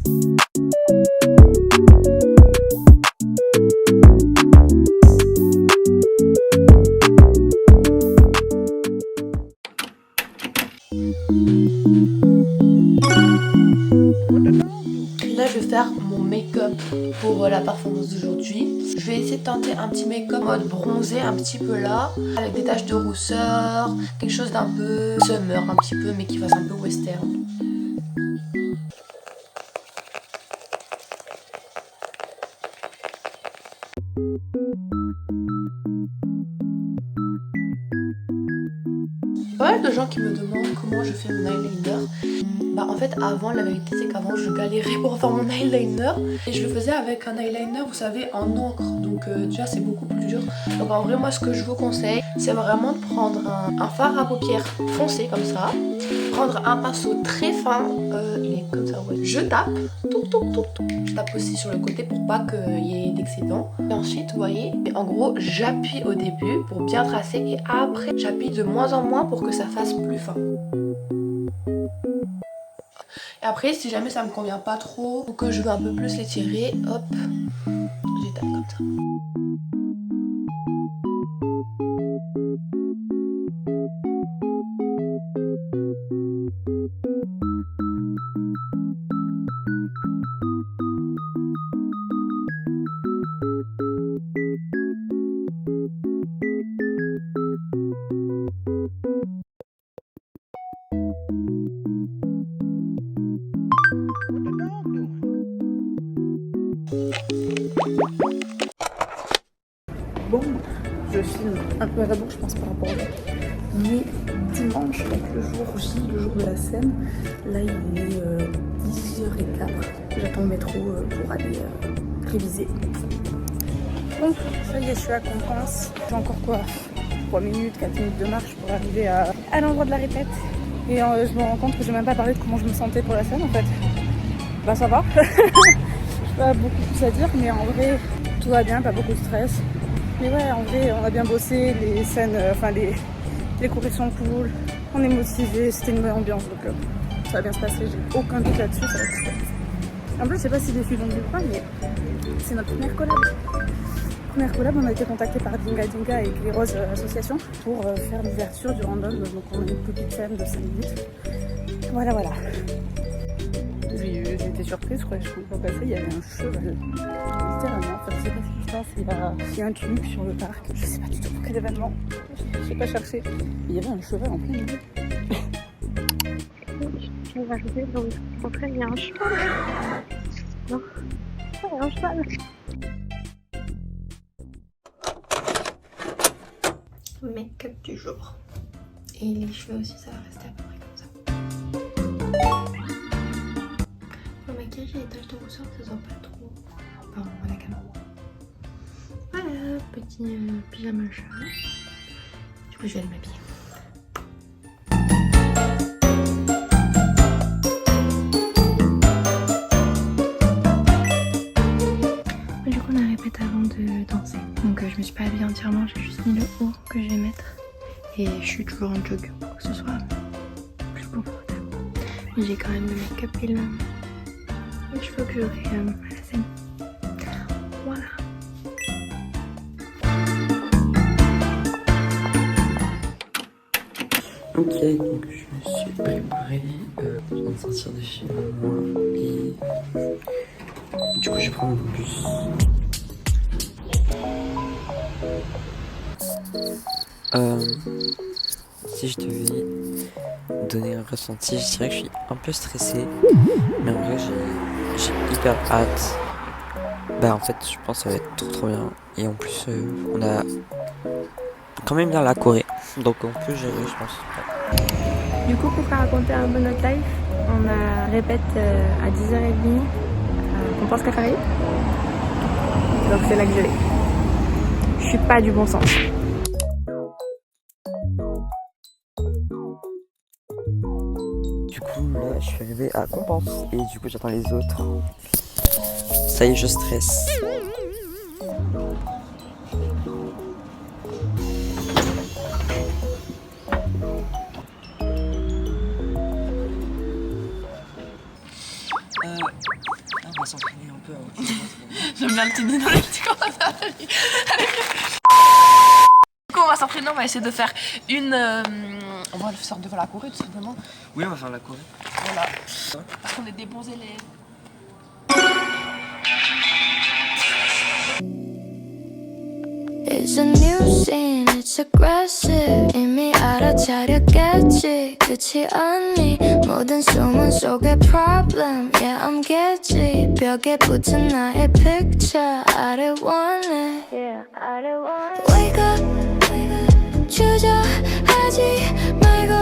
Là je vais faire mon make-up pour la performance d'aujourd'hui. Je vais essayer de tenter un petit make-up mode bronzé un petit peu là, avec des taches de rousseur, quelque chose d'un peu summer un petit peu mais qui fasse un peu western. Pas mal de gens qui me demandent comment je fais mon eyeliner. Bah en fait avant la vérité c'est qu'avant je galérais pour faire mon eyeliner et je le faisais avec un eyeliner vous savez en encre donc déjà c'est beaucoup plus dur. Donc en vrai moi ce que je vous conseille c'est vraiment de prendre un fard à paupières foncé comme ça, prendre un pinceau très fin, il est comme ça ouais. Je tape, je tape aussi sur le côté pour pas qu'il y ait d'excédent et ensuite vous voyez en gros j'appuie au début pour bien tracer et après j'appuie de moins en moins pour que ça fasse plus fin. Et après, si jamais ça me convient pas trop ou que je veux un peu plus l'étirer, hop, j'étape comme ça. Bon, je filme un peu à la bourre, je pense, par rapport à ça. Mais dimanche, donc le jour J, le jour de la scène, là il est 10h15. J'attends le métro pour aller réviser. Donc, ça y est, je suis à Confrance. J'ai encore quoi 3 minutes, 4 minutes de marche pour arriver à l'endroit de la répète. Et je me rends compte que j'ai même pas parlé de comment je me sentais pour la scène en fait. Bah ça va. Pas beaucoup plus à dire, mais en vrai, tout va bien, pas beaucoup de stress. Mais ouais, en vrai, on a bien bossé, les scènes, enfin les corrections cool, on est motivés, c'était une bonne ambiance, donc ça va bien se passer, j'ai aucun doute là-dessus, ça va être super. En plus, je sais pas si les filles vont dire quoi, mais c'est notre première collab. Première collab, on a été contacté par Dinga Dinga et les Roses Association pour faire l'ouverture du random, donc on a une petite scène de 5 minutes. Voilà, voilà. J'ai été surprise, je crois que je pouvais pas passer, il y avait un cheval. Littéralement, enfin, je sais pas ce qui se passe, il y a un tube sur le parc, je sais pas du tout pour quel événement, je sais pas chercher. Il y avait un cheval en plein milieu. Je vais arriver dans le contraire, il y a un cheval. Non, il y a un cheval. Make-up du jour. Et les cheveux aussi, ça va rester à peu près comme ça. Pour le maquillage et les taches de rousseur, ça se voit pas trop. Pardon, à la caméra. Voilà, petit pyjama chat. Du coup, je vais aller m'habiller. Du coup, on a répété avant de danser. Donc, je me suis pas habillée entièrement, j'ai juste mis le haut que je vais mettre. Et je suis toujours en jog pour que ce soit plus confortable. Mais j'ai quand même le make-up et les cheveux que j'aurai à la scène. Voilà. Ok, donc je me suis préparé. Je viens de sortir de chez moi et du coup je vais prendre mon bus. Si je devais donner un ressenti, je dirais que je suis un peu stressé, mais en vrai j'ai hyper hâte. Bah en fait je pense que ça va être trop bien et en plus on a quand même bien la Corée, donc on peut gérer je pense. Du coup, pour faire raconter un peu notre life, on a répète à 10h30 qu'on pense qu'à Paris. Donc c'est là que je vais. Je suis pas du bon sens. Du coup là je suis arrivé à Compense et du coup j'attends les autres. Ça y est, je stresse. peu. Hein. J'aime bien le petit nez dans les petits commentaires. Du coup, on va s'entraîner, on va essayer de faire une... on va le faire devant la Corée, tout simplement. Oui, on va faire la Corée. Voilà. Parce qu'on est des bons élèves. It's a new scene, it's aggressive. 이미 알아차렸겠지. 끝이 아니 모든 소문 속의 problem. Yeah, I'm getting 벽에 붙은 나의 picture. I don't want it. Yeah, I don't want it. Wake up, wake up. 주저하지 말고.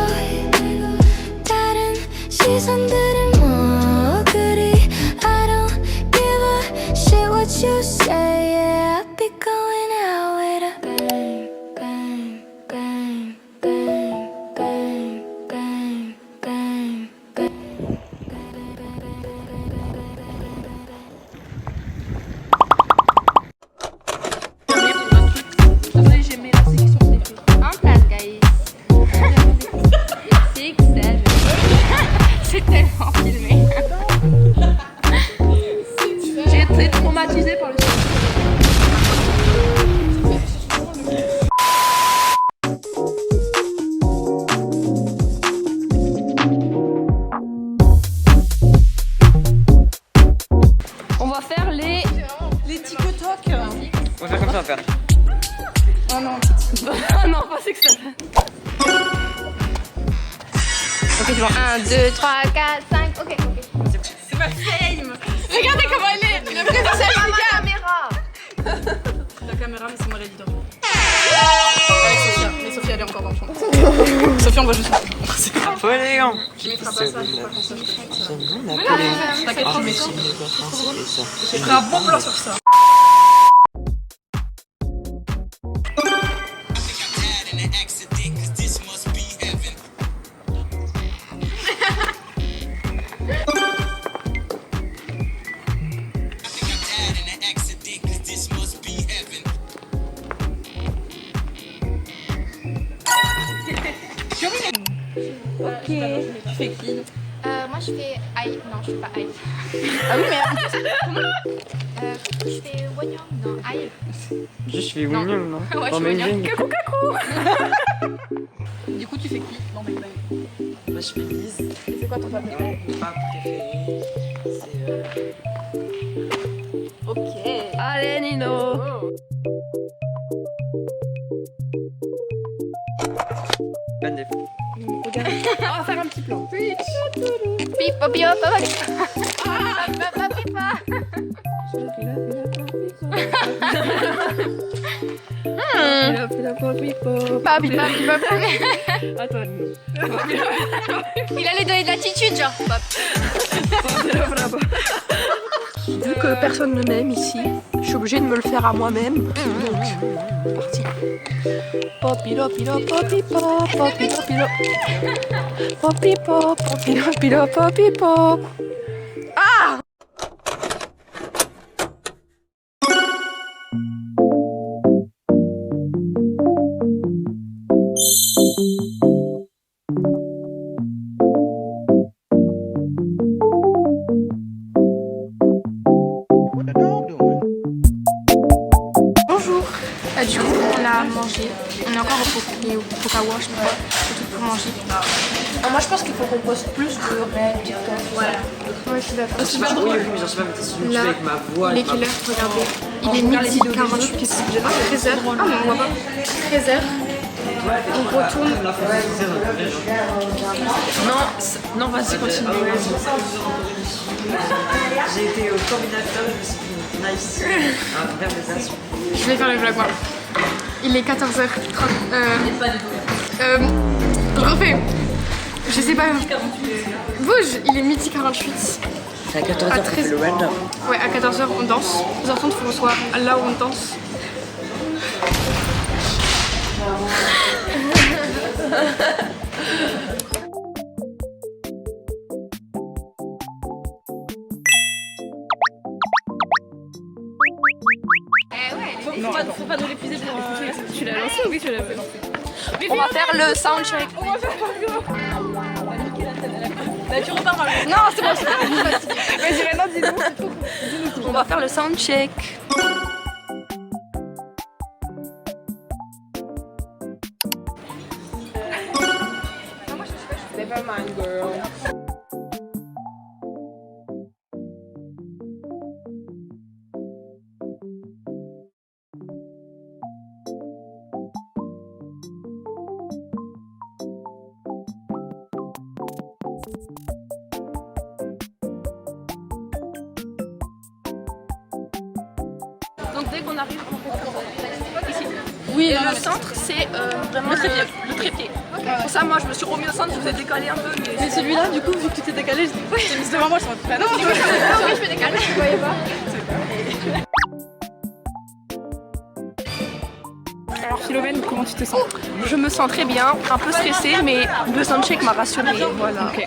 다른 시선들은 뭐 그리. I don't give a shit what you say. Yeah, I'll be going out with a bang, bang, bang, bang, bang, bang, bang, bang. J'ai mis la sélection des filles. En place, guys. C'est XL. C'est tellement filmé. J'ai été traumatisée par le On va faire les TikTok. On va faire comme ça, on va faire. Oh non, oh non, pas que ça. Ok, c'est bon. 1, 2, 3, 4, 5. Ok. C'est ma fame. Regardez comment elle est. Le président, c'est la caméra. La caméra, mais c'est moi l'éditeur. Avec Sophia, mais Sophia elle est encore dans le fond. Sophia, on va juste. Faut aller, les gars. Tu mettras pas ça, faut pas qu'on sache. J'aime bien Napoléon. T'inquiète, Ah, je mais mets c'est ça. une vacances et ça. Je ferai un bon plan sur ça. Ok. Tu fais qui? Moi, je fais aïe. Non, je fais pas aïe. Ah oui, mais Je fais wanyang. Non, aïe. Je suis Wignon, non? Ouais, je Oh, suis mais Wignon. du coup, tu fais qui? Non, mais pas. Moi, je fais Lise. C'est quoi ton papa? Mon papa préféré, c'est Ok. Allez, Nino. Bonne défaite. Regarde. On va faire un petit plan. Pipa, pipa, pipa. Papi, papi, papi. Attends. Il a les données d'attitude, genre. Vu que personne ne m'aime ici, je suis obligée de me le faire à moi-même. Donc, c'est parti. Popilo, pilo, popipo, popilo, pilo. Popipo, popilo, pilo, popipo. Ah! Bonjour. Du coup, on a mangé. On est encore au Pokawa, je sais pas. C'est tout pour manger. Moi, je pense qu'il faut qu'on poste plus de réels TikTok. Ouais, je suis d'accord. C'est pas drôle. Oui, mais genre, je sais pas, mais t'es sur YouTube Là, avec ma voix. il est avec ma- quelle heure? Regardez. Il est midi 48. 13h. Ah, mais on voit pas. 13h. On retourne. Non, vas-y, continue. J'ai été au coordinateur, je me suis dit nice. Un verre de version. Je vais faire le vlog, moi. Il est 14h30. Je refais. Je sais pas. Bouge, il est midi 48. C'est à 14h À qu'on fait 13. le random. Ouais, à 14h on danse. 12h30 faut qu'on soit là où on danse. Faut pas nous l'épuiser. Tu l'as lancé ou oui, tu l'as fait? On va faire le soundcheck. Bah, tu repars. Non, c'est bon, c'est bon. Vas-y, maintenant dis-nous. On va faire le soundcheck. Never mind, girl. Donc dès qu'on arrive ici. Oui, et le centre c'est vraiment le trépied. Pour ça moi je me suis remis au centre, je vous ai décalé un peu. Mais celui-là du coup vu que tu t'es décalé, je dis oui, j'ai mis devant moi, je suis en train de oui, je fais décaler, je voyais pas. Alors Philomène, comment tu te sens? Je me sens très bien, un peu stressée mais le soundcheck m'a rassurée. Voilà. Okay.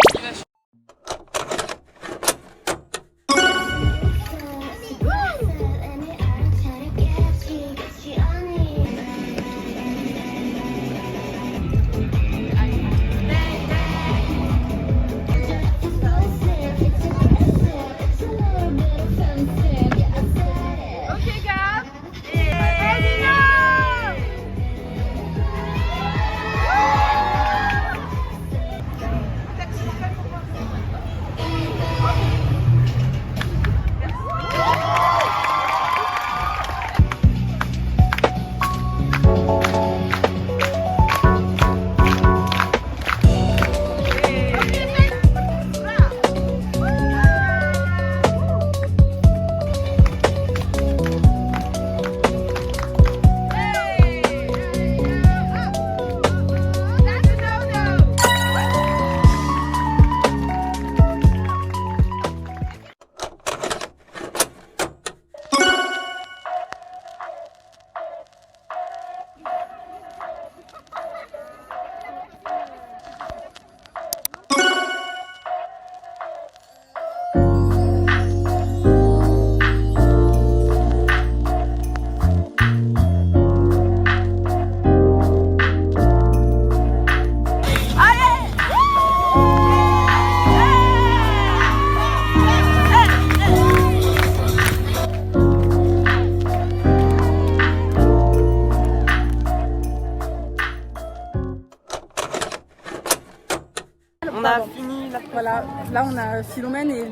On a fini la... Voilà, là on a Philomène et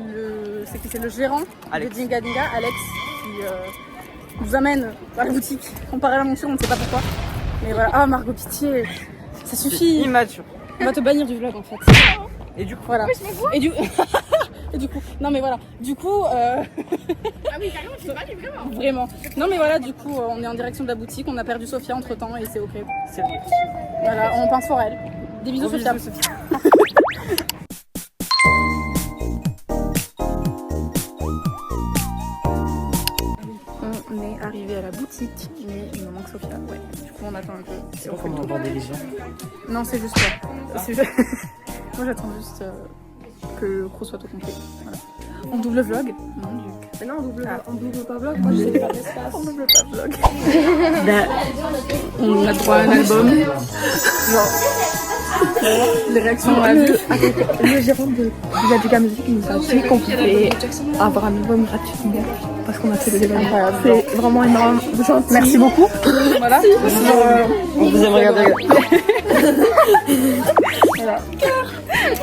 c'est le gérant Alex. de Dinga Dinga, Alex, qui nous amène à la boutique. En parallèle, on ne sait pas pourquoi. Mais voilà, ah Margot, pitié, ça suffit. Immature. On va te bannir du vlog en fait. Et du coup, Voilà. Et du... et du coup, non mais voilà, du coup... Ah oui, carrément, je suis pas vraiment. Vraiment. Non mais voilà, du coup, on est en direction de la boutique, on a perdu Sophia entre temps et c'est ok. c'est vrai. Voilà, on pense pour elle. Des bisous, Gros Sophia. bisous, Sophia. On est arrivé à la boutique, mais il me manque Sophia. Ouais, du coup on attend un peu. C'est pas comment aborder les gens. Non, c'est juste ça. C'est juste... Moi j'attends juste que le croc soit au complet. Voilà. On double vlog. Mon Dieu. Mais non, on double pas vlog, moi je sais pas d'espace. On double pas vlog. On a droit à un album. Genre. Les réactions on a vu. Le gérant de la Giga Music nous a dit qu'on pouvait avoir un album gratuitement parce qu'on a fait des événements. C'est vraiment énorme. Merci beaucoup. Voilà. On vous aime regarder. Voilà.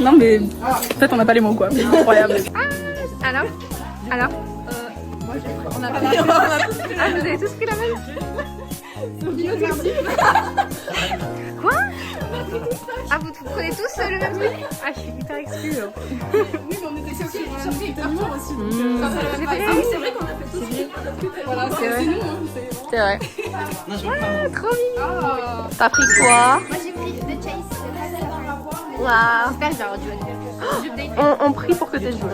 Non mais en fait on n'a pas les mots quoi. C'est incroyable. Alors on a pris. Ah, vous avez tous pris la même? Quoi? Ah, vous prenez tous le même truc? Ah, je suis hyper exclue. Oui mais on était surpris par moi aussi. C'est vrai qu'on a fait tous. Voilà, c'est nous. C'est vrai. Ah, trop mignon. T'as pris quoi? Moi j'ai pris The Chase. Waouh. J'espère que je vais avoir du bon. On prie pour que t'aies joué.